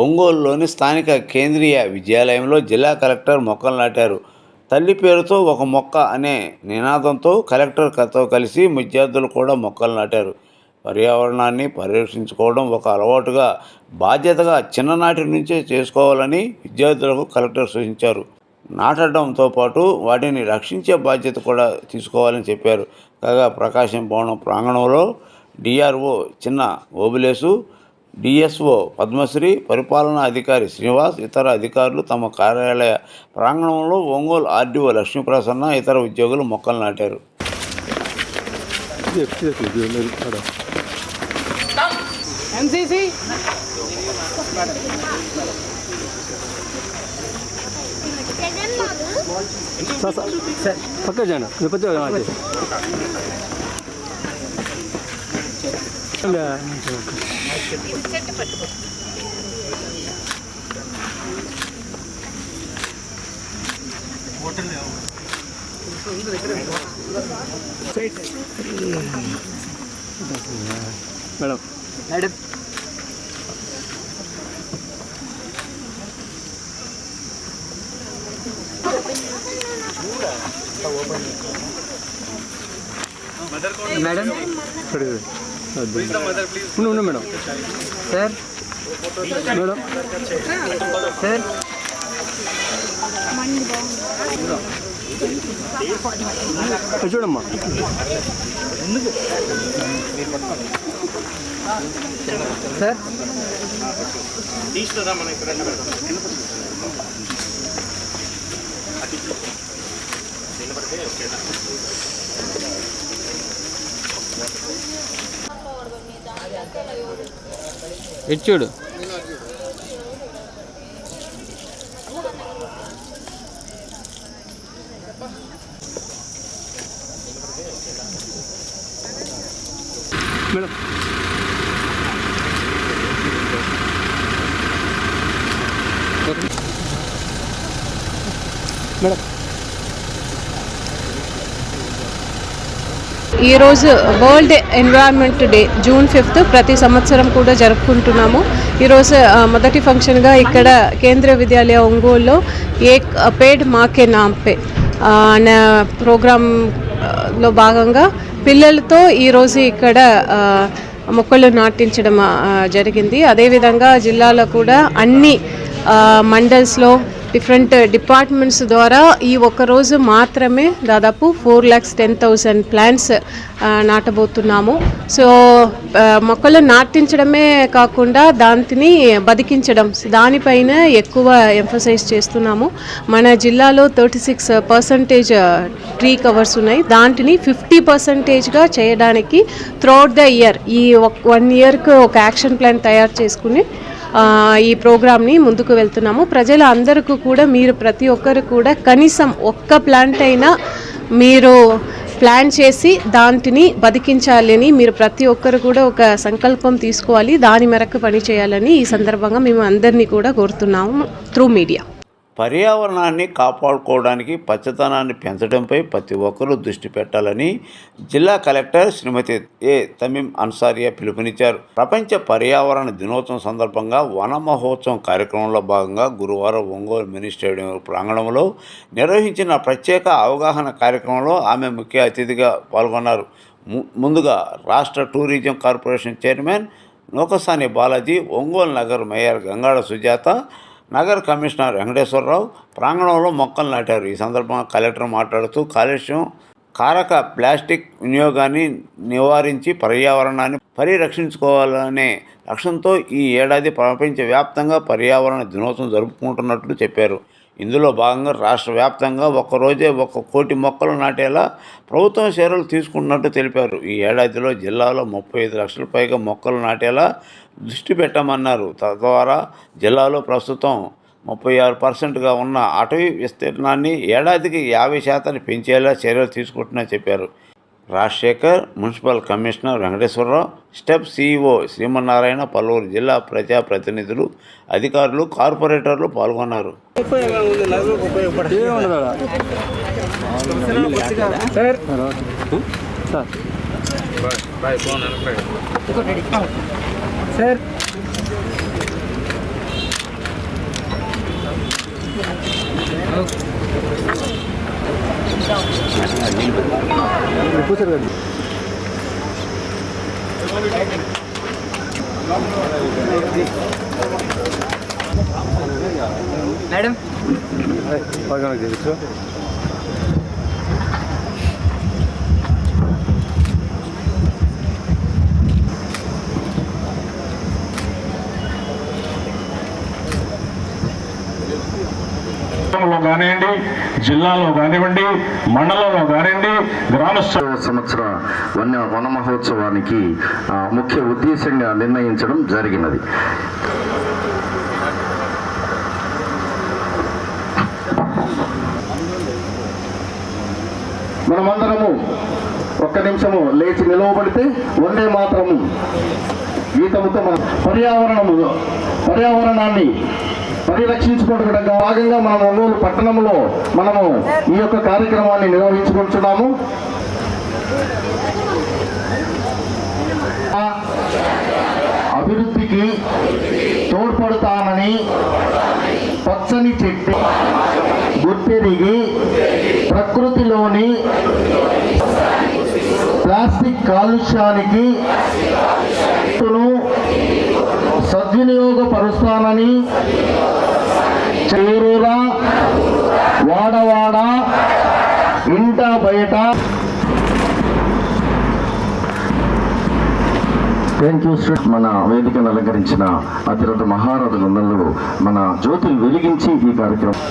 ఒంగోలులోని స్థానిక కేంద్రీయ విద్యాలయంలో జిల్లా కలెక్టర్ మొక్కలు నాటారు. తల్లి పేరుతో ఒక మొక్క అనే నినాదంతో కలెక్టర్తో కలిసి విద్యార్థులు కూడా మొక్కలు నాటారు. పర్యావరణాన్ని పరిరక్షించుకోవడం ఒక అలవాటుగా, బాధ్యతగా చిన్ననాటి నుంచే చేసుకోవాలని విద్యార్థులకు కలెక్టర్ సూచించారు. నాటడంతో పాటు వాటిని రక్షించే బాధ్యత కూడా తీసుకోవాలని చెప్పారు. కాగా ప్రకాశం భవనం ప్రాంగణంలో డిఆర్ఓ చిన్న ఓబులేసు, డిఎస్ఓ పద్మశ్రీ, పరిపాలనా అధికారి శ్రీనివాస్, ఇతర అధికారులు తమ కార్యాలయ ప్రాంగణంలో ఒంగోలు ఆర్డీఓ లక్ష్మీప్రసన్న ఇతర ఉద్యోగులు మొక్కలు నాటారు. Madam madam madam madam sir madam sir చూడమ్మా సార్ ఇటు చూడు. మేడం మేడం ఈరోజు వరల్డ్ ఎన్విరాన్మెంట్ డే జూన్ 5 ప్రతి సంవత్సరం కూడా జరుపుకుంటున్నాము. ఈరోజు మొదటి ఫంక్షన్గా ఇక్కడ కేంద్రీయ విద్యాలయ ఒంగోలులో ఏక్ పేడ్ మాకే నామ్ పే అనే ప్రోగ్రాంలో భాగంగా పిల్లలతో ఈరోజు ఇక్కడ మొక్కలు నాటించడం జరిగింది. అదేవిధంగా జిల్లాలో కూడా అన్ని మండల్స్లో డిఫరెంట్ డిపార్ట్మెంట్స్ ద్వారా ఈ ఒక్కరోజు మాత్రమే దాదాపు 4,10,000 ప్లాంట్స్ నాటబోతున్నాము. సో మొక్కలు నాటించడమే కాకుండా దాన్ని బతికించడం, దానిపైన ఎక్కువ ఎంఫసైజ్ చేస్తున్నాము. మన జిల్లాలో 36% ట్రీ కవర్స్ ఉన్నాయి. దాంట్ని 50%గా చేయడానికి త్రూఅవుట్ ద ఇయర్ ఈ 1 ఇయర్కి ఒక యాక్షన్ ప్లాన్ తయారు చేసుకుని ఈ ప్రోగ్రామ్ని ముందుకు వెళ్తున్నాము. ప్రజల అందరికీ కూడా మీరు ప్రతి ఒక్కరు కూడా కనీసం ఒక్క ప్లాంట్ అయినా మీరు ప్లాన్ చేసి దాంట్ని బతికించాలని మీరు ప్రతి ఒక్కరు కూడా ఒక సంకల్పం తీసుకోవాలి. దాని మేరకు పని చేయాలని ఈ సందర్భంగా మేము అందరినీ కూడా కోరుతున్నాము త్రూ మీడియా. పర్యావరణాన్ని కాపాడుకోవడానికి, పచ్చదనాన్ని పెంచడంపై ప్రతి ఒక్కరూ దృష్టి పెట్టాలని జిల్లా కలెక్టర్ శ్రీమతి ఏ తమీం అన్సారియా పిలుపునిచ్చారు. ప్రపంచ పర్యావరణ దినోత్సవం సందర్భంగా వన మహోత్సవం కార్యక్రమంలో భాగంగా గురువారం ఒంగోలు మినీ స్టేడియం ప్రాంగణంలో నిర్వహించిన ప్రత్యేక అవగాహన కార్యక్రమంలో ఆమె ముఖ్య అతిథిగా పాల్గొన్నారు. ముందుగా రాష్ట్ర tourism corporation chairman Nookasani Balaji, Ongole Nagar mayor Gangada Sujatha, నగర కమిషనర్ వెంకటేశ్వరరావు ప్రాంగణంలో మొక్కలు నాటారు. ఈ సందర్భంగా కలెక్టర్ మాట్లాడుతూ కాలుష్యం కారక ప్లాస్టిక్ వినియోగాన్ని నివారించి పర్యావరణాన్ని పరిరక్షించుకోవాలనే లక్ష్యంతో ఈ ఏడాది ప్రపంచవ్యాప్తంగా పర్యావరణ దినోత్సవం జరుపుకుంటున్నట్లు చెప్పారు. ఇందులో భాగంగా రాష్ట్ర వ్యాప్తంగా ఒక్కరోజే 1 కోటి మొక్కలు నాటేలా ప్రభుత్వం చర్యలు తీసుకున్నట్టు తెలిపారు. ఈ ఏడాదిలో జిల్లాలో 35 లక్షల పైగా మొక్కలు నాటేలా దృష్టి పెట్టమన్నారు. తద్వారా జిల్లాలో ప్రస్తుతం 36%గా ఉన్న అటవీ విస్తీర్ణాన్ని ఏడాదికి 50% పెంచేలా చర్యలు తీసుకుంటున్నారని చెప్పారు. Rajashekar, municipal commissioner Venkateswararao, STEP CEO Srimannarayana, పలువురు జిల్లా ప్రజాప్రతినిధులు, అధికారులు, కార్పొరేటర్లు పాల్గొన్నారు. కూర్చోరు కదా మేడం పక్కన తెలుసు కానివ్వండి, జిల్లాలో కానివ్వండి, మండలంలో కానివ్వండి, గ్రామ సంవత్సర వన మహోత్సవానికి ముఖ్య ఉద్దేశంగా నిర్ణయించడం జరిగినది. మనమందరము ఒక్క నిమిషము లేచి నిలవబడితే వందే మాత్రము గీతముతో మన పర్యావరణాన్ని పరిరక్షించుకోవడం భాగంగా మన ఒంగోలు పట్టణంలో మనము ఈ యొక్క కార్యక్రమాన్ని నిర్వహించుకుంటున్నాము. అభివృద్ధికి తోడ్పడతానని పచ్చని చెట్టు గుర్తెరిగి ప్రకృతిలోని ప్లాస్టిక్ కాలుష్యానికి సద్వినియోగపరుస్తానని చేరూరా వాడవాడ ఇంట బయట థ్యాంక్ యూ. మన వేదికను అలంకరించిన అతిరథ మహారథులందరూ మన జ్యోతులు వెలిగించి ఈ కార్యక్రమం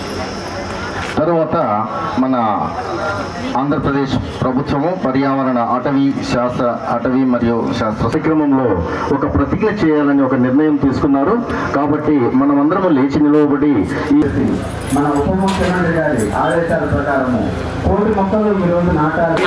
తర్వాత మన ఆంధ్రప్రదేశ్ ప్రభుత్వము పర్యావరణ అటవీ మరియు శాస్త్ర కార్యక్రమంలో ఒక ప్రతిజ్ఞ చేయాలని ఒక నిర్ణయం తీసుకున్నారు. కాబట్టి మనమందరము లేచి నిలవబడి మన ఉప ముఖ్యమంత్రి గారి ఆదేశాల ప్రకారము 1,00,00,000 మొక్కలు ఈరోజు నాటాలి.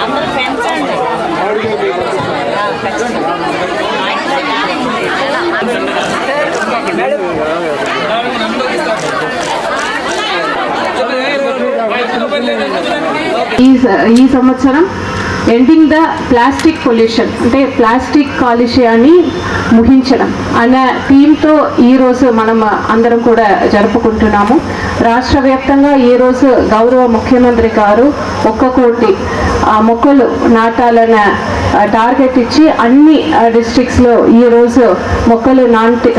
ఈ సంవత్సరం ఎండింగ్ ద ప్లాస్టిక్ పొల్యూషన్ అంటే ప్లాస్టిక్ కాలుష్యాన్ని ముగించడం అనే థీమ్తో ఈరోజు మనం అందరం కూడా జరుపుకుంటున్నాము. రాష్ట్ర వ్యాప్తంగా ఈరోజు గౌరవ ముఖ్యమంత్రి గారు 1 కోటి మొక్కలు నాటాలన్న టార్గెట్ ఇచ్చి అన్ని డిస్ట్రిక్ట్స్లో ఈరోజు మొక్కలు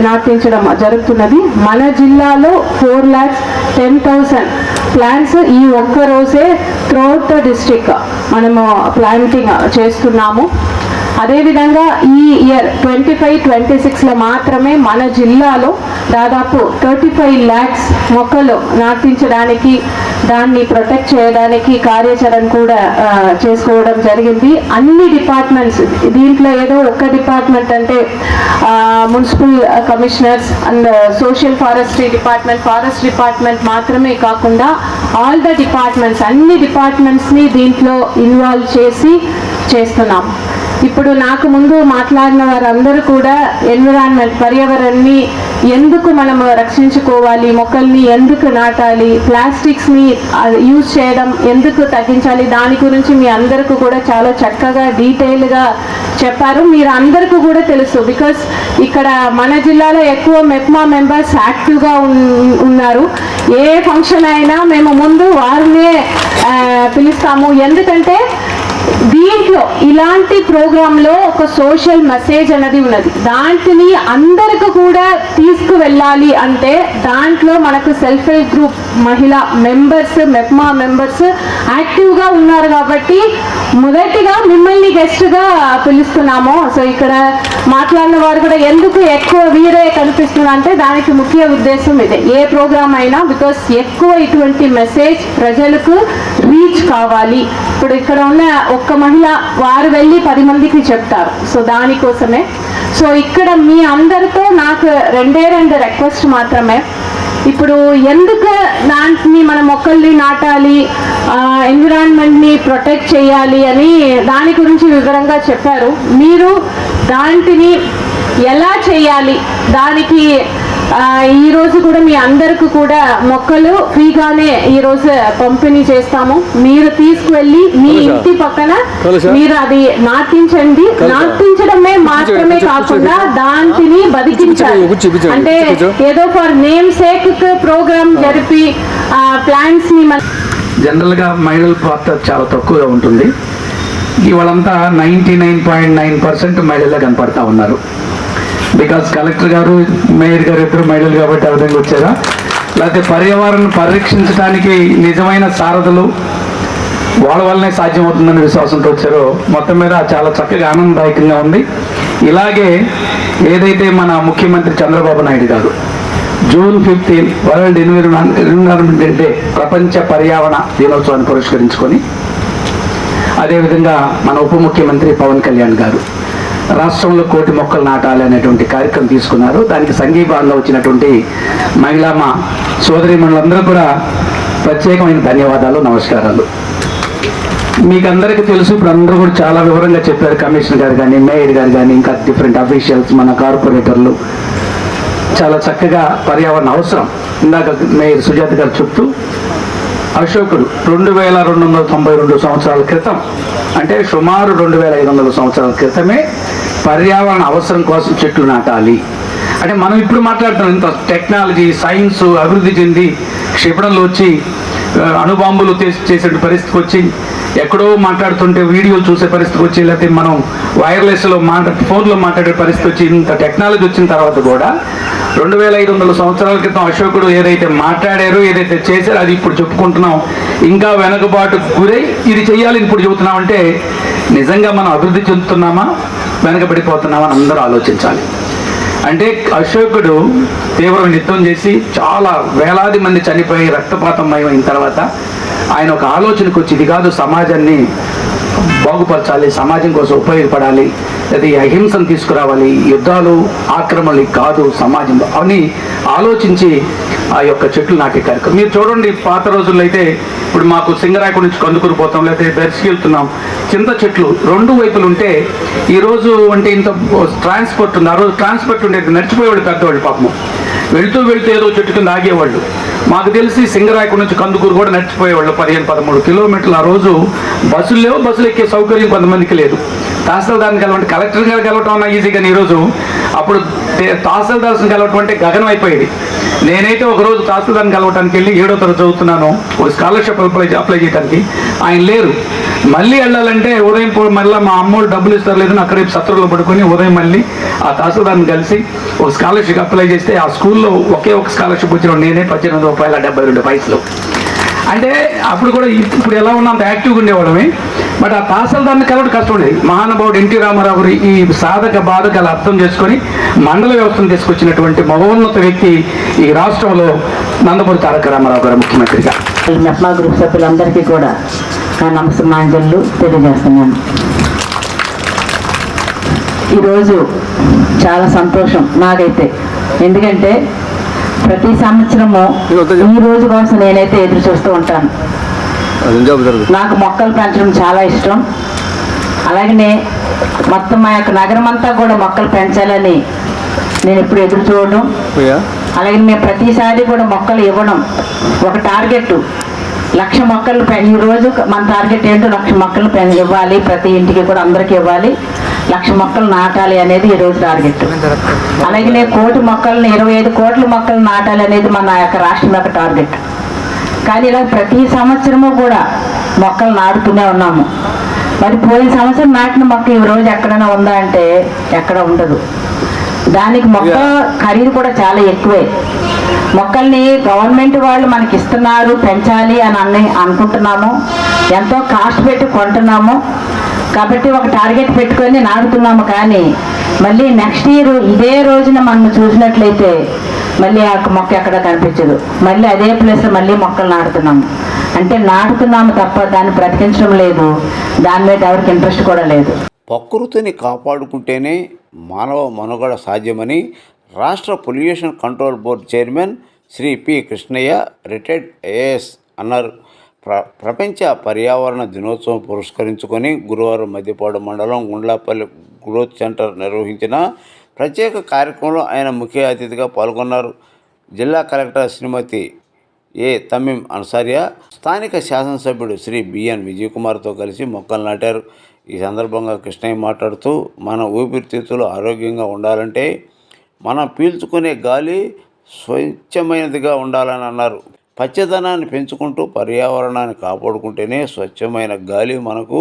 నాటించడం జరుగుతున్నది. మన జిల్లాలో 4,10,000 ప్లాంట్స్ ఈ ఒక్క రోజే త్రూఅవుట్ ద డిస్ట్రిక్ట్ మనము ప్లాంటింగ్ చేస్తున్నాము. అదేవిధంగా ఈ ఇయర్ 25-26లో మాత్రమే మన జిల్లాలో దాదాపు 35 lakhs మొక్కలు నాటించడానికి దాన్ని ప్రొటెక్ట్ చేయడానికి కార్యాచరణ కూడా చేసుకోవడం జరిగింది. అన్ని డిపార్ట్మెంట్స్ దీంట్లో ఏదో ఒక్క డిపార్ట్మెంట్ అంటే municipal commissioners and social forest department మాత్రమే కాకుండా ఆల్ ద డిపార్ట్మెంట్స్ అన్ని డిపార్ట్మెంట్స్ని దీంట్లో ఇన్వాల్వ్ చేసి చేస్తున్నాం. ఇప్పుడు నాకు ముందు మాట్లాడిన వారందరూ కూడా ఎన్విరాన్మెంట్ పర్యావరణాన్ని ఎందుకు మనము రక్షించుకోవాలి, మొక్కల్ని ఎందుకు నాటాలి, ప్లాస్టిక్స్ని యూజ్ చేయడం ఎందుకు తగ్గించాలి, దాని గురించి మీ అందరికీ కూడా చాలా చక్కగా డీటెయిల్గా చెప్పారు. మీరు అందరికీ కూడా తెలుసు, బికాస్ ఇక్కడ మన జిల్లాలో ఎక్కువ మెప్మా మెంబర్స్ యాక్టివ్గా ఉన్నారు. ఏ ఫంక్షన్ అయినా మేము ముందు వారినే పిలుస్తాము. ఎందుకంటే దీంట్లో ఇలాంటి ప్రోగ్రాంలో ఒక సోషల్ మెసేజ్ అనేది ఉన్నది. దాంట్ని అందరికి కూడా తీసుకువెళ్ళాలి అంటే దాంట్లో మనకు సెల్ఫ్ హెల్ప్ గ్రూప్ మహిళా మెంబర్స్ మెప్మా మెంబర్స్ యాక్టివ్గా ఉన్నారు. కాబట్టి మొదటిగా మిమ్మల్ని గెస్ట్గా పిలుస్తున్నాము. సో ఇక్కడ మాట్లాడిన వారు కూడా ఎందుకు ఎక్కువ వీరే కనిపిస్తున్నారు అంటే దానికి ముఖ్య ఉద్దేశం ఇదే. ఏ ప్రోగ్రామ్ అయినా బికాస్ ఎక్కువ ఇటువంటి మెసేజ్ ప్రజలకు రీచ్ కావాలి. ఇప్పుడు ఇక్కడ ఉన్న ఒక్క మహిళ వారు వెళ్ళి 10 మందికి చెప్తారు. సో దానికోసమే. సో ఇక్కడ మీ అందరితో నాకు 2 రిక్వెస్ట్ మాత్రమే. ఇప్పుడు ఎందుకు దాన్ని మన మొక్కల్ని నాటాలి, ఎన్విరాన్మెంట్ని ప్రొటెక్ట్ చేయాలి అని దాని గురించి వివరంగా చెప్పారు. మీరు దాంటిని ఎలా చేయాలి, దానికి ఈరోజు కూడా మీ అందరికి కూడా మొక్కలు ఫ్రీగానే ఈరోజు పంపిణీ చేస్తాము. మీరు తీసుకువెళ్ళి మీ ఇంటి పక్కన మీరు అది నాటించండి. నాటించడమే మాత్రమే కాకుండా దాంటిని బతికించాలి. అంటే ఏదో ఫర్ నేమ్ సేక్ ప్రోగ్రామ్ జరిపి ప్లాంట్స్ ని జనరల్గా మహిళల పాత్ర చాలా తక్కువగా ఉంటుంది. ఇవాళంతా 99.9% మహిళలే కనపడతా ఉన్నారు. బికాస్ కలెక్టర్ గారు, మేయర్ గారు ఇద్దరు మహిళలు కాబట్టి ఆ విధంగా వచ్చారా, లేకపోతే పర్యావరణం పరిరక్షించడానికి నిజమైన సారథులు వాళ్ళ వల్లనే సాధ్యమవుతుందనే విశ్వాసంతో వచ్చారో మొత్తం మీద చాలా చక్కగా ఆనందదాయకంగా ఉంది. ఇలాగే ఏదైతే మన ముఖ్యమంత్రి చంద్రబాబు నాయుడు గారు జూన్ 15 వరల్డ్ ఎన్విరాన్మెంట్ డే, ప్రపంచ పర్యావరణ దినోత్సవాన్ని పురస్కరించుకొని, అదేవిధంగా మన ఉప ముఖ్యమంత్రి పవన్ కళ్యాణ్ గారు రాష్ట్రంలో 1 కోటి మొక్కలు నాటాలి అనేటువంటి కార్యక్రమం తీసుకున్నారు. దానికి సంఘీభాగంగా వచ్చినటువంటి మహిళా మా సోదరీమణులందరూ కూడా ప్రత్యేకమైన ధన్యవాదాలు, నమస్కారాలు. మీకు అందరికీ తెలుసు, ఇప్పుడు అందరూ కూడా చాలా వివరంగా చెప్పారు. కమిషనర్ గారు కానీ, మేయర్ గారు కానీ, ఇంకా డిఫరెంట్ అఫీషియల్స్, మన కార్పొరేటర్లు చాలా చక్కగా పర్యావరణ అవసరం. ఇందాక మేయర్ సుజాత గారు చెప్తూ, అశోకుడు 2292 సంవత్సరాల క్రితం, అంటే సుమారు 2500 సంవత్సరాల క్రితమే పర్యావరణ అవసరం కోసం చెట్లు నాటాలి అంటే, మనం ఇప్పుడు మాట్లాడుతున్నాం ఇంత టెక్నాలజీ, సైన్స్ అభివృద్ధి చెంది క్షిపణులు వచ్చి అణుబాంబులు చేసే పరిస్థితికి వచ్చి, ఎక్కడో మాట్లాడుతుంటే వీడియోలు చూసే పరిస్థితికి వచ్చి, లేకపోతే మనం వైర్లెస్లో ఫోన్లో మాట్లాడే పరిస్థితి వచ్చి, ఇంత టెక్నాలజీ వచ్చిన తర్వాత కూడా 2500 సంవత్సరాల క్రితం అశోకుడు ఏదైతే మాట్లాడారో, ఏదైతే చేశారో అది ఇప్పుడు చెప్పుకుంటున్నాం. ఇంకా వెనుకబాటు గురై ఇది చెయ్యాలని ఇప్పుడు చెబుతున్నాం అంటే, నిజంగా మనం అభివృద్ధి చెందుతున్నామా, వెనకబడిపోతున్నామా అని అందరూ ఆలోచించాలి. అంటే అశోకుడు తీవ్రమైన యుద్ధం చేసి చాలా వేలాది మంది చనిపోయి రక్తపాతం అయిన తర్వాత ఆయన ఒక ఆలోచనకు వచ్చి, ఇది కాదు సమాజాన్ని బాగుపరచాలి, సమాజం కోసం ఉపయోగపడాలి, అది అహింసను తీసుకురావాలి, యుద్ధాలు ఆక్రమణలు కాదు సమాజంలో అని ఆలోచించి ఆ యొక్క చెట్లు నాటే కార్యక్రమం. మీరు చూడండి, పాత రోజుల్లో అయితే ఇప్పుడు మాకు సింగరాయకు నుంచి కందుకూరు పోతాం, లేకపోతే దర్శికి వెళ్తున్నాం, చింత చెట్లు 2 వైపులు ఉంటే, ఈరోజు అంటే ఇంత ట్రాన్స్పోర్ట్ ఉంది, ఆ రోజు ట్రాన్స్పోర్ట్ ఉండేది, నడిచిపోయేవాళ్ళు పెద్దవాళ్ళు పాపం, వెళుతూ ఏదో చెట్టు కింద ఆగేవాళ్ళు. మాకు తెలిసి సింగరాయకు నుంచి కందుకూరు కూడా నడిచిపోయేవాళ్ళు 15-13 కిలోమీటర్లు. ఆ రోజు బస్సులు లేవు, బస్సులు ఎక్కే సౌకర్యం కొంతమందికి లేదు. తహసీల్దార్ని కలవంటే, కలెక్టర్ గారు కలవటం అన్నా ఈజీగా, ఈరోజు అప్పుడు తహసీల్దార్ని కలవటం అంటే గగనం అయిపోయేది. నేనైతే ఒకరోజు తహసీల్దార్ని కలవటానికి వెళ్ళి 7వ తరగతి చదువుతున్నాను, ఒక స్కాలర్షిప్ అప్లై చేయడానికి, ఆయన లేరు. మళ్ళీ వెళ్ళాలంటే ఉదయం మళ్ళీ మా అమ్మోళ్ళు డబ్బులు ఇస్తారు లేదని అక్కడే సత్రంలో పడుకొని ఉదయం మళ్ళీ ఆ తహసీల్దార్ని కలిసి ఒక స్కాలర్షిప్ అప్లై చేస్తే, ఆ స్కూల్లో ఒకే ఒక స్కాలర్షిప్ వచ్చిన నేనే ₹18.72. అంటే అప్పుడు కూడా ఇప్పుడు ఎలా ఉన్నా అంత యాక్టివ్గా ఉండేవాళ్ళమే. బట్ ఆ తహసీల్దార్ని కలవడం కష్టం ఉండేది. మహానుభావుడు ఎన్టీ రామారావు ఈ సాధక బాధకాలు అర్థం చేసుకొని మండల వ్యవస్థను తీసుకొచ్చినటువంటి మహోన్నత వ్యక్తి ఈ రాష్ట్రంలో నందమూరి తారక రామారావు గారు ముఖ్యమంత్రిగా. మెప్మా గ్రూప్ సభ్యులందరికీ కూడా నా నమస్కారాలు తెలియజేస్తున్నాను. ఈరోజు చాలా సంతోషం నాకైతే, ఎందుకంటే ప్రతి సంవత్సరము ఈ రోజు కోసం నేనైతే ఎదురు చూస్తూ ఉంటాను. నాకు మొక్కలు పెంచడం చాలా ఇష్టం. అలాగనే మొత్తం మా యొక్క నగరం అంతా కూడా మొక్కలు పెంచాలని నేను ఎప్పుడు ఎదురు చూడడం, అలాగే మేము ప్రతిసారి కూడా మొక్కలు ఇవ్వడం. ఒక టార్గెట్ 1,00,000 మొక్కలు, ఈరోజు మన టార్గెట్ ఏంటో 1,00,000 మొక్కలు ఇవ్వాలి, ప్రతి ఇంటికి కూడా అందరికీ ఇవ్వాలి, 1,00,000 మొక్కలు నాటాలి అనేది ఈరోజు టార్గెట్. అలాగే 1 కోటి మొక్కలను, 25 కోట్ల మొక్కలు నాటాలి అనేది మన యొక్క రాష్ట్రం యొక్క టార్గెట్. కానీ ఇలా ప్రతి సంవత్సరము కూడా మొక్కలు నాటుతూనే ఉన్నాము. మరి పోయిన సంవత్సరం నాటిన మొక్క ఈ రోజు ఎక్కడైనా ఉందా అంటే ఎక్కడ ఉండదు. దానికి మొక్క ఖరీదు కూడా చాలా ఎక్కువే. మొక్కల్ని గవర్నమెంట్ వాళ్ళు మనకి ఇస్తున్నారు, పెంచాలి అని అనుకుంటున్నాము, ఎంతో కాస్ట్ పెట్టి కొంటున్నాము. కాబట్టి ఒక టార్గెట్ పెట్టుకొని నాటుతున్నాము. కానీ మళ్ళీ నెక్స్ట్ ఇయర్ ఇదే రోజున మనం చూసినట్లయితే మళ్ళీ ఆ మొక్క ఎక్కడ కనిపించదు. మళ్ళీ అదే ప్లేస్లో మళ్ళీ మొక్కలు నాటుతున్నాము. అంటే నాటుతున్నాము తప్ప దాన్ని బ్రతికించడం లేదు, దాని మీద ఎవరికి ఇంట్రెస్ట్ కూడా లేదు. ప్రకృతిని కాపాడుకుంటేనే మానవ మనుగడ సాధ్యమని రాష్ట్ర pollution control board chairman Shri P Krishnaiah retired IAS అన్నారు. ప్రపంచ పర్యావరణ దినోత్సవం పురస్కరించుకొని గురువారం మధ్యపాడు మండలం గుండ్లాపల్లి గ్రోత్ సెంటర్ నిర్వహించిన ప్రత్యేక కార్యక్రమంలో ఆయన ముఖ్య అతిథిగా పాల్గొన్నారు. జిల్లా కలెక్టర్ శ్రీమతి ఏ తమీం అన్సారియా, స్థానిక శాసనసభ్యుడు శ్రీ బిఎన్ విజయకుమార్తో కలిసి మొక్కలు నాటారు. ఈ సందర్భంగా కృష్ణయ్య మాట్లాడుతూ, మన ఊపిరితిత్తులు ఆరోగ్యంగా ఉండాలంటే మనం పీల్చుకునే గాలి స్వచ్ఛమైనదిగా ఉండాలని అన్నారు. పచ్చదనాన్ని పెంచుకుంటూ పర్యావరణాన్ని కాపాడుకుంటేనే స్వచ్ఛమైన గాలి మనకు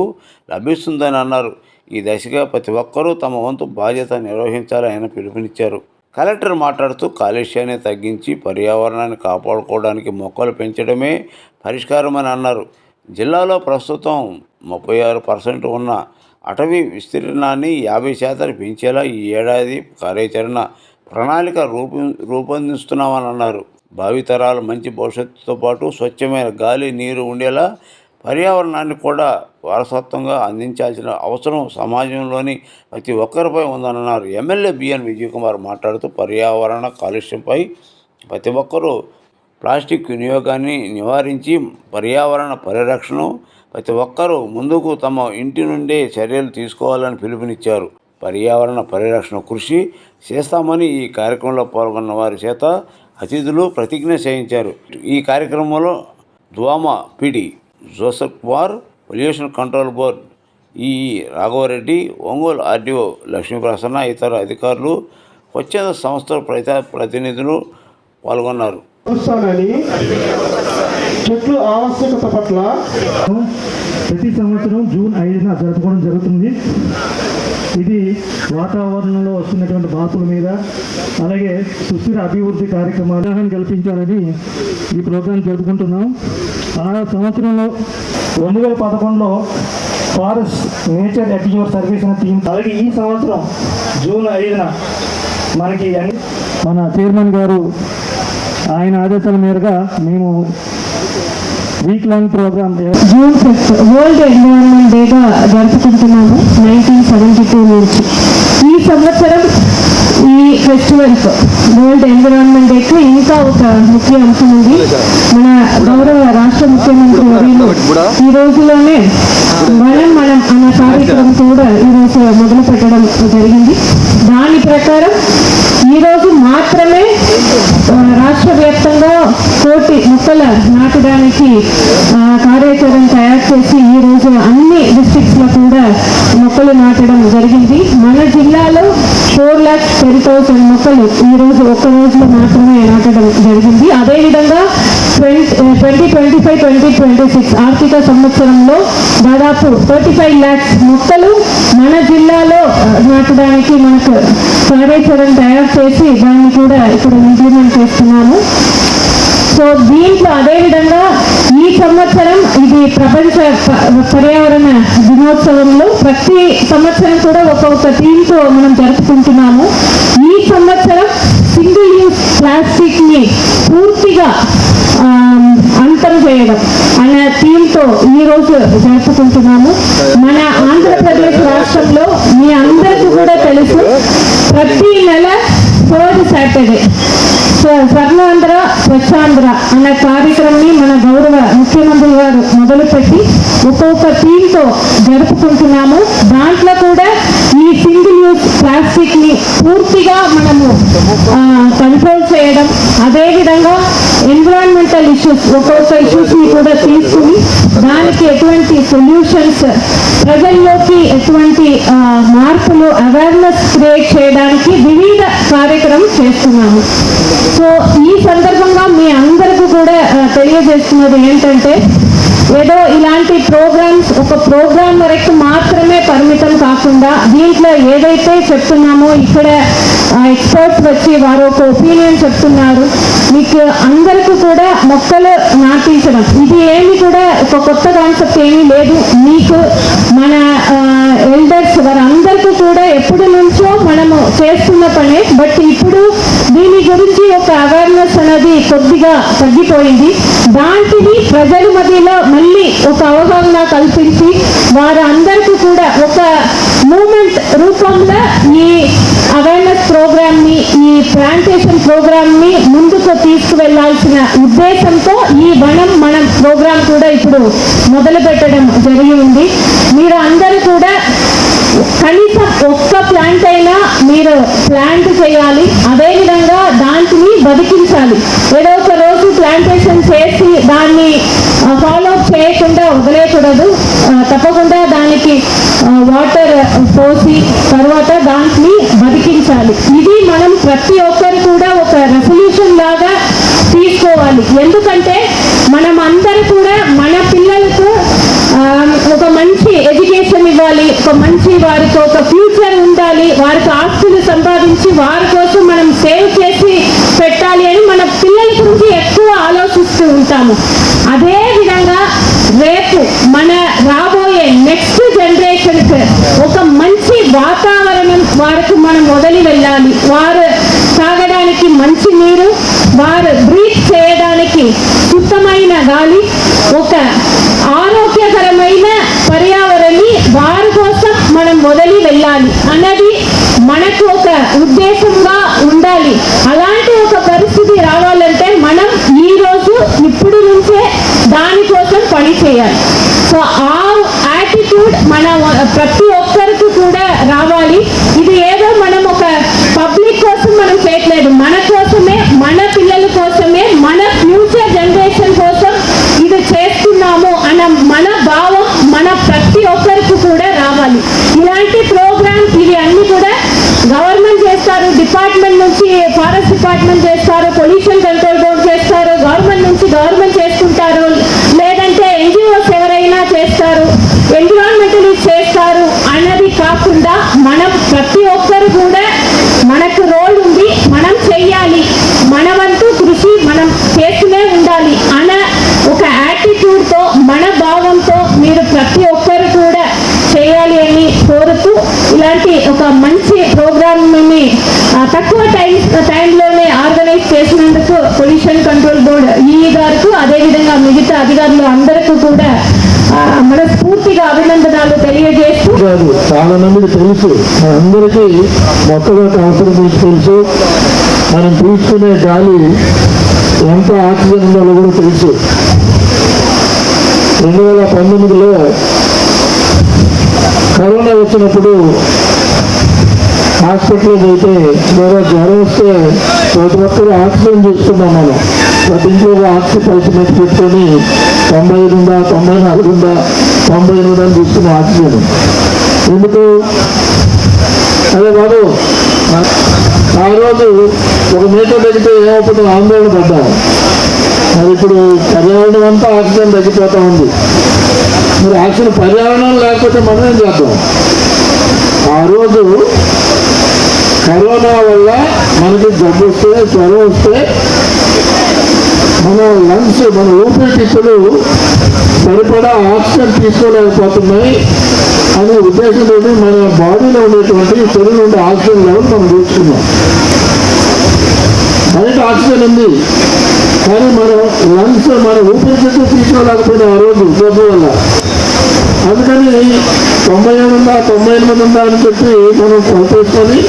లభిస్తుందని అన్నారు. ఈ దిశగా ప్రతి ఒక్కరూ తమ వంతు బాధ్యత నిర్వహించాలని ఆయన పిలుపునిచ్చారు. కలెక్టర్ మాట్లాడుతూ కాలుష్యాన్ని తగ్గించి పర్యావరణాన్ని కాపాడుకోవడానికి మొక్కలు పెంచడమే పరిష్కారమని అన్నారు. జిల్లాలో ప్రస్తుతం 36% ఉన్న అటవీ విస్తీర్ణాన్ని 50% పెంచేలా ఈ ఏడాది కార్యాచరణ ప్రణాళిక రూపొందిస్తున్నామని అన్నారు. భావితరాలు మంచి భవిష్యత్తుతో పాటు స్వచ్ఛమైన గాలి, నీరు ఉండేలా పర్యావరణాన్ని కూడా వారసత్వంగా అందించాల్సిన అవసరం సమాజంలోని ప్రతి ఒక్కరిపై ఉందన్నారు. ఎమ్మెల్యే బిఎన్ విజయకుమార్ మాట్లాడుతూ పర్యావరణ కాలుష్యంపై ప్రతి ఒక్కరూ ప్లాస్టిక్ వినియోగాన్ని నివారించి పర్యావరణ పరిరక్షణ ప్రతి ఒక్కరూ ముందుకు తమ ఇంటి నుండే చర్యలు తీసుకోవాలని పిలుపునిచ్చారు. పర్యావరణ పరిరక్షణ కృషి చేస్తామని ఈ కార్యక్రమంలో పాల్గొన్న వారి చేత అతిథులు ప్రతిజ్ఞ చేయించారు. ఈ కార్యక్రమంలో దువామా PD Joseph Kumar, pollution control board EE Raghavareddy, Ongole RDO Lakshmiprasanna, ఇతర అధికారులు, స్వచ్ఛంద సంస్థల ప్రతినిధులు పాల్గొన్నారు. చెట్లు ఆవశ్యకత పట్ల ప్రతి సంవత్సరం జూన్ 5న జరుపుకోవడం జరుగుతుంది. ఇది వాతావరణంలో వస్తున్నటువంటి మార్పుల మీద, అలాగే సుస్థిర అభివృద్ధి కార్యక్రమాలను కల్పించాలని ఈ ప్రోగ్రాం జరుపుకుంటున్నాం. ఆ సంవత్సరంలో 2011లో forest nature at your service అనే థీమ్, అలాగే ఈ సంవత్సరం జూన్ 5న మనకి మన చైర్మన్ గారు ఆయన ఆదేశాల మేరగా మేము week long programme June 5 world environment డేగా జరుపుకుంటున్నాము 1972 నుంచి. ఈ సంవత్సరం ఈ ఫెస్టివల్స్ వరల్డ్ ఎన్విరాన్మెంట్ డేకి ఇంకా ఒక ముఖ్య అంశం ఉంది. మన గౌరవ రాష్ట్ర ముఖ్యమంత్రి వర్యులు ఈ రోజులోనే మనం అనే కార్యక్రమం కూడా ఈరోజు మొదలు పెట్టడం జరిగింది. దాని ప్రకారం ఈరోజు మాత్రమే రాష్ట్ర వ్యాప్తంగా 1,000,000 మొక్కల నాటడానికి కార్యాచరణ తయారు చేసి ఈరోజు అన్ని డిస్ట్రిక్ట్స్లో కూడా మొక్కలు నాటడం జరిగింది. మన జిల్లాలో 4,10,000 మొక్కలు ఈరోజు ఒక్క రోజులో మాత్రమే నాటడం జరిగింది. అదేవిధంగా 2025-2026 ఆర్థిక సంవత్సరంలో దాదాపు 35 lakhs మొక్కలు మన జిల్లాలో నాటడానికి మనకు కార్యాచరణ తయారు చేసి దాన్ని కూడా ఇక్కడ ఇంప్లిమెంట్ చేస్తున్నాము. సో దీంట్లో అదేవిధంగా ఈ సంవత్సరం ఇది ప్రపంచ పర్యావరణ దినోత్సవంలో ప్రతి సంవత్సరం కూడా ఒక్కొక్క థీమ్తో మనం జరుపుకుంటున్నాము. ఈ సంవత్సరం సింగిల్ యూజ్ ప్లాస్టిక్ని పూర్తిగా అంతం చేయడం అనే థీమ్తో ఈరోజు జరుపుకుంటున్నాము. మన ఆంధ్రప్రదేశ్ రాష్ట్రంలో మీ అందరికీ కూడా తెలుసు, ప్రతి నెల 3rd Saturday స్వర్ణాంధ్ర స్వచ్ఛాంధ్ర అనే కార్యక్రమాన్ని మన గౌరవ ముఖ్యమంత్రి గారు మొదలుపెట్టి ఒక్కొక్క థీమ్తో జరుపుకుంటున్నాము. దాంట్లో కూడా ఈ సింగిల్ యూజ్ ప్లాస్టిక్ని పూర్తిగా మనము కంట్రోల్ చేయడం, అదేవిధంగా ఎన్విరాన్మెంటల్ ఇష్యూస్ ఒక్కొక్క ఇష్యూస్ని కూడా తీసుకుని దానికి ఎటువంటి సొల్యూషన్స్, ప్రజల్లోకి ఎటువంటి మార్పులు, అవేర్నెస్ క్రియేట్ చేయడానికి వివిధ కార్యక్రమం చేస్తున్నాము. సో ఈ సందర్భంగా మీ అందరికీ కూడా తెలియజేస్తున్నది ఏంటంటే, ఏదో ఇలాంటి ప్రోగ్రామ్స్ ఒక ప్రోగ్రామ్ వరకు మాత్రమే పరిమితం కాకుండా దీంట్లో ఏదైతే చెప్తున్నామో ఇక్కడ ఎక్స్పర్ట్స్ వచ్చి వారు ఒక ఒపీనియన్ చెప్తున్నారు. మీకు అందరికీ కూడా మొక్కలు నాటించడం ఇది ఏమి కూడా ఒక కొత్త కాన్సెప్ట్ ఏమీ లేదు. మీకు మన ఎల్డర్స్ వారందరికీ కూడా ఎప్పటి నుంచో మనము చేస్తున్న పనే. బట్ ఇప్పుడు దీని గురించి ఒక అవేర్నెస్ అనేది కొద్దిగా తగ్గిపోయింది. దాంటిని ప్రజల మధ్యలో మళ్ళీ ఒక అవగాహన కల్పించి వారందరికీ కూడా ఒక మూమెంట్ రూపంలో ఈ అవేర్నెస్ ప్రోగ్రామ్ని, ఈ ప్లాంటేషన్ ప్రోగ్రామ్ని ముందుకు తీసుకువెళ్లాల్సిన ఉద్దేశంతో ఈ మనం ప్రోగ్రామ్ కూడా ఇప్పుడు మొదలు పెట్టడం జరిగి ఉంది. మీరు అందరూ కూడా కనీసం ఒక్క ప్లాంట్ అయినా మీరు ప్లాంట్ చేయాలి. అదేవిధంగా దాన్ని బతికించాలి. ఏదో ఒక రోజు ప్లాంటేషన్ చేసి దాన్ని ఫాలో అప్ చేయకుండా వదిలేయకూడదు. తప్పకుండా దానికి వాటర్ పోసి తర్వాత దాన్ని బతికించాలి. ఇది మనం ప్రతి ఒక్కరు కూడా ఒక రెసల్యూషన్ లాగా తీసుకోవాలి. ఎందుకంటే మనం అందరూ కూడా మన పిల్లలకు ఒక మంచి ఎడ్యుకేషన్ ఇవ్వాలి, ఒక మంచి వారికి ఒక ఫ్యూచర్ ఉండాలి, వారికి ఆస్తులు సంపాదించి వారి కోసం మనం సేవ్ చేసి పెట్టాలి అని మన పిల్లల గురించి ఎక్కువ ఆలోచిస్తూ ఉంటాము. అదే విధంగా రేపు మన రాబోయే నెక్స్ట్ జనరేషన్స్ ఒక మంచి వాతావరణం వారికి మనం వదిలి వెళ్ళాలి. వారు తాగడానికి మంచి నీరు, వారు బ్రీత్ చేయడానికి శుద్ధమైన గాలి, ఒక ఆరోగ్యకరమైన పర్యావరణాన్ని వారి కోసం మనం వదిలి వెళ్ళాలి అన్నది మనకు ఒక ఉద్దేశంగా ఉండాలి. అలాంటి ఒక పరిస్థితి రావాలంటే మనం ఈ రోజు ఇప్పుడు నుంచే దానికోసం పని చేయాలి. సో ఆ యాటిట్యూడ్ మన ప్రతి ఒక్కరికి కూడా రావాలి. ఇది ఏదో మనం ఒక పబ్లిక్ కోసం మనం చేయట్లేదు, మన కోసమే, మన పిల్లల కోసమే, మన ఫ్యూచర్ జనరేషన్ కోసం ఇది చేస్తున్నాము అన్న మన భావం మన ప్రతి ఒక్కరికి కూడా రావాలి. ఇలాంటి ప్రోగ్రామ్స్ ఇవి అన్ని కూడా గవర్నమెంట్ చేస్తారు, డిపార్ట్మెంట్ నుంచి ఫారెస్ట్ డిపార్ట్మెంట్ చేస్తారు, పొల్యూషన్ కంట్రోల్ బోర్డు చేస్తారు, గవర్నమెంట్ నుంచి గవర్నమెంట్ చేసుకుంటారు, లేదంటే ఎన్జిఓస్ ఎవరైనా చేస్తారు, ఎన్విరాన్మెంటలిస్ట్ చేస్తారు అన్నది కాకుండా మనం ప్రతి ఒక్కరు కూడా మనకు రోల్ ఉంది, మనం చెయ్యాలి, మన వంతు కృషి మనం చేస్తూనే ఉండాలి అన్న ఒక యాటిట్యూడ్తో మన భావంతో మీరు ప్రతి ఒక్కరు కూడా చేయాలి అని కోరుతూ ఇలాంటి ఒక మంచి ప్రోగ్రామ్ని తక్కువ టైంలోనే ఆర్గనైజ్ చేసినందుకు పొల్యూషన్ కంట్రోల్ బోర్డు ఈఈ గారికి అదేవిధంగా మిగతా అధికారులు అందరికీ కూడా మనస్ఫూర్తిగా అభినందనాలు తెలియజేస్తూ, చాలా మందికి తెలుసు, అందరికీ మొక్కల అవసరం గురించి తెలుసు, మనం పీల్చుకునే గాలి ఎంత ఆక్సిజన్ ఉందో కూడా తెలుసు. 2019లో కరోనా వచ్చినప్పుడు హాస్పిటల్కి అయితే లేదా జ్వరం వస్తే ప్రతి ఒక్కరు ఆక్సిజన్ చూస్తున్నాం. మనం ప్రతి ఇంట్లో ఆక్సిజన్ పైపు మీద పెట్టుకొని 95 ఉందా, 94 ఉందా, 98 అని చూస్తున్నాం ఆక్సిజన్. ఎందుకు? అదే బాబు ఆ రోజు ఒక మీటర్ తగ్గితే ఏమవుతుందో ఆందోళన పడ్డాము. మరి ఇప్పుడు పర్యావరణం అంతా ఆక్సిజన్ తగ్గిపోతూ ఉంది. మరి ఆక్సిజన్ పర్యావరణం లేకపోతే మనం ఏం చేద్దాం? ఆ రోజు కరోనా వల్ల మనకి జబ్బు వస్తే, జ్వరం వస్తే మన లంగ్స్, మన ఊపిరితిత్తులు సరిపడా ఆక్సిజన్ తీసుకోలేకపోతున్నాయి అనే ఉద్దేశంతో మన బాడీలో ఉండేటువంటి శరీరంలో ఉండే ఆక్సిజన్ లెవెల్ మనం చూసుకున్నాం. బయట ఆక్సిజన్ ఉంది కానీ మనం లంగ్స్, మన ఊపిరితిత్తులు తీసుకోలేకపోయినా ఆ రోజు జబ్బు వల్ల. అందుకని 97 ఉందా, 98 ఉందా అని చెప్పి మనం కొలిపేసుకొని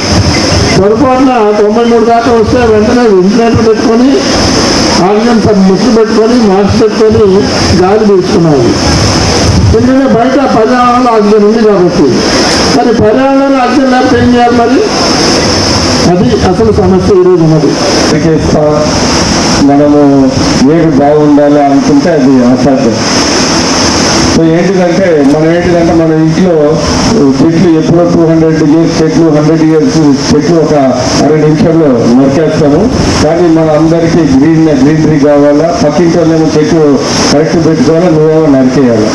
పొరపాటున 93 దాకా వస్తే వెంటనే వెంటిలేటర్ పెట్టుకొని ఆక్సిజన్ ముసుగు పెట్టుకొని మాస్క్ పెట్టుకొని గాలి తీసుకున్నాము. ఎందుకంటే బయట పర్యావరణంలో ఆక్సిజన్ ఉంది కాబట్టి. మరి పర్యావరణంలో ఆక్సిజన్ లేకపోతే ఏం చేయాలి? మరి అది అసలు సమస్య ఈరోజు ఉన్నది. మనము ఏది బాగుండాలి అనుకుంటే అది అసాధ్యం. సో ఏంటిదంటే మన ఇంట్లో చెట్లు ఎప్పుడో 200 years చెట్లు, 100 years చెట్లు ఒక 60 నిమిషాల్లో నరికేస్తాము. కానీ మన అందరికీ గ్రీనరీ కావాలా, పక్కింటోళ్ళేమో చెట్లు కరెక్ట్ పెట్టుకోవాలా, నువ్వేమో నరికేయాలి.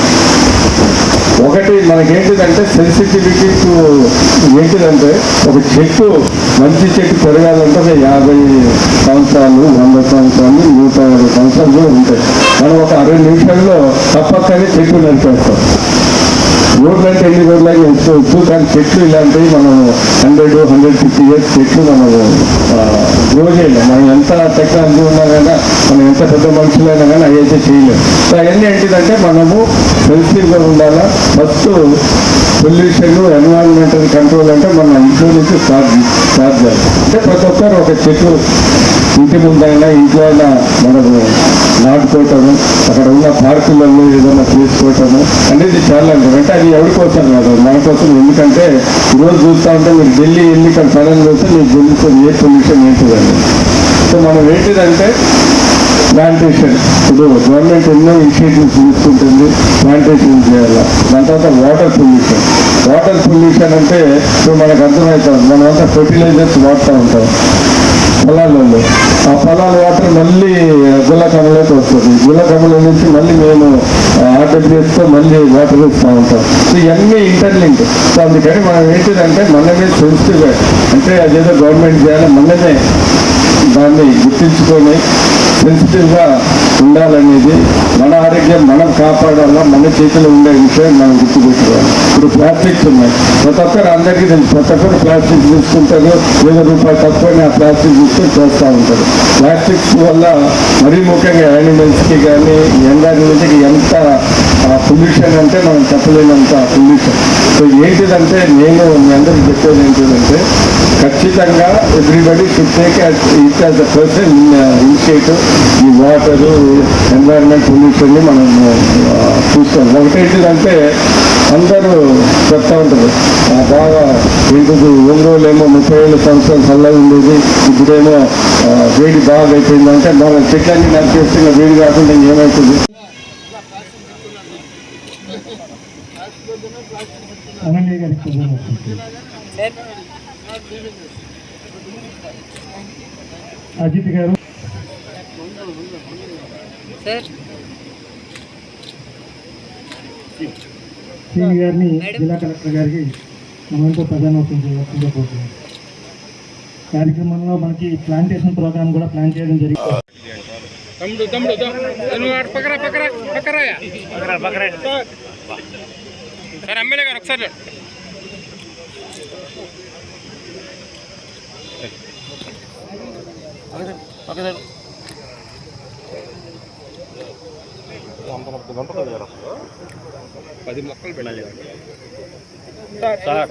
ఒకటి మనకేంటిదంటే సెన్సిటివిటీ టు ఏంటిదంటే ఒక చెట్టు, మంచి చెట్టు పెరగాలంటే ఒక 50 సంవత్సరాలు, 100 సంవత్సరాలు, 150 సంవత్సరాలు కూడా ఉంటాయి. మనం ఒక 60 నిమిషాల్లో తప్పకనే చెట్టు నరికేస్తాం. రోడ్లు అంటే ఎన్ని రోజులకి ఎంచుకోవచ్చు, కానీ చెట్లు ఇలాంటివి మనం 100-150 years చెట్లు మనము గ్రో చేయలేము. మనం ఎంత టెక్నాలజీ ఉన్నా కానీ, మనం ఎంత పెద్ద మనుషులైనా కానీ అవి అయితే చేయలేము. సో అవన్నీ ఏంటిదంటే మనము సెన్సిటివ్గా ఉండాలా. ఫస్ట్ పొల్యూషన్, ఎన్విరాన్మెంటల్ కంట్రోల్ అంటే మన ఇంట్లో నుంచి స్టార్ట్ చేయాలి. అంటే ప్రతి ఒక్కరు ఒక చెట్టు ఇంటి ముందైనా ఇంట్లో అయినా మనము నాటుకోవటము, అక్కడ ఉన్న పార్కులలో ఏదైనా చేసుకోవటము అనేది చాలా అంటే అది ఎవరి కోసం కాదు, మన కోసం. ఎందుకంటే ఈరోజు చూస్తూ ఉంటే మీరు ఢిల్లీ వెళ్ళి ఇక్కడ సడన్ చూస్తే మీకు తెలుస్తుంది ఏ పొల్యూషన్ ఏంటిదని. సో మనం ఏంటిదంటే ప్లాంటేషన్, ఇప్పుడు గవర్నమెంట్ ఎన్నో ఇనిషియేటివ్స్ తీసుకుంటుంది, ప్లాంటేషన్ చేయాలి. దాని తర్వాత వాటర్ పొల్యూషన్ అంటే ఇప్పుడు మనకు అర్థమవుతుంది, మనమంతా ఫెర్టిలైజర్స్ వాడుతూ ఉంటాం పొలాలలో. ఆ పొలాల వాటర్ మళ్ళీ గుల్లకమ్మలోకి వస్తుంది, గుల్లకమ్మల నుంచి మళ్ళీ మేము ఆర్డబ్ల్యూఎస్తో మళ్ళీ వాటర్ ఇస్తూ ఉంటాం. సో ఇవన్నీ ఇంటర్లింక్. సో అందుకని మనం ఏంటిదంటే మనమే సెన్సిటివ్, అంటే అదేదో గవర్నమెంట్ చేయాలి, మనమే దాన్ని గుర్తించుకొని సెన్సిటివ్గా ఉండాలనేది, మన ఆరోగ్యం మనం కాపాడాలా, మన చేతిలో ఉండే విషయం మనం గుర్తుపెట్టుకోవాలి. ఇప్పుడు ప్లాస్టిక్స్ ఉన్నాయి, ప్రతి ఒక్కరు అందరికీ తెలుసు, ప్రతి ఒక్కరు ప్లాస్టిక్ తీసుకుంటారు, ₹1 తక్కువని ఆ ప్లాస్టిక్ తీసుకొని చేస్తూ ఉంటారు. ప్లాస్టిక్స్ వల్ల మరీ ముఖ్యంగా యానిమల్స్కి కానీ ఎన్వైరన్మెంట్కి ఎంత పొల్యూషన్ అంటే మనం చెప్పలేనంత పొల్యూషన్. సో ఏంటిదంటే నేను మీ అందరికి చెప్పేది ఏంటిదంటే ఖచ్చితంగా everybody should take it as a person initiative. ఈ వాటరు ఎన్వైరన్మెంట్ పొల్యూషన్ని మనం చూస్తాం. ఒకటేంటిదంటే అందరూ చెప్తా ఉంటారు బాగా ఏంటిది, ఒంగోలు ఏమో 30,000 సంవత్సరాలు చల్లగా ఉండేది, ఇప్పుడేమో వేడి బాగా అయిపోయిందంటే మన చెట్లన్నీ నరికేస్తే వేడి కాకుండా ఏమవుతుంది. అనన్య గారికి అజిత్ గారు, శ్రీని గారిని జిల్లా కలెక్టర్ గారికి మనతో ప్రధానోత్సవం చేయబోతున్నాం. కార్యక్రమంలో మనకి ప్లాంటేషన్ ప్రోగ్రామ్ కూడా ప్లాన్ చేయడం జరిగింది. ఎమ్మెల్యే గారు ఒకసారి పది మొక్కలు పెట్టాలి సార్.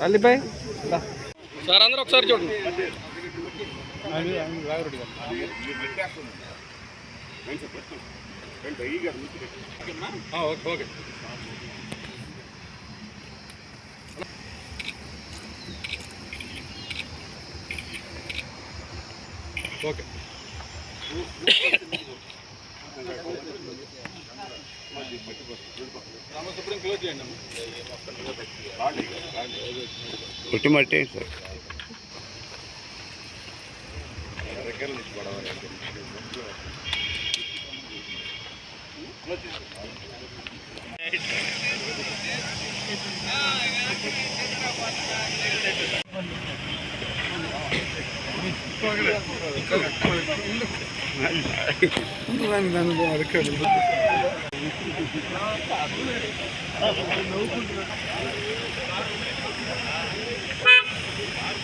అల్లిపాయ్ సార్ అందరూ ఒకసారి చూడండి. ఓకే ఓకే శుభ్రం క్లోజ్ చేయండి. పుట్టి మట్టి సార్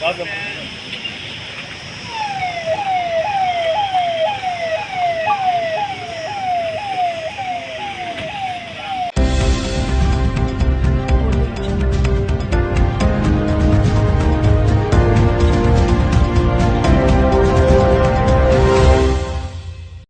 బాగా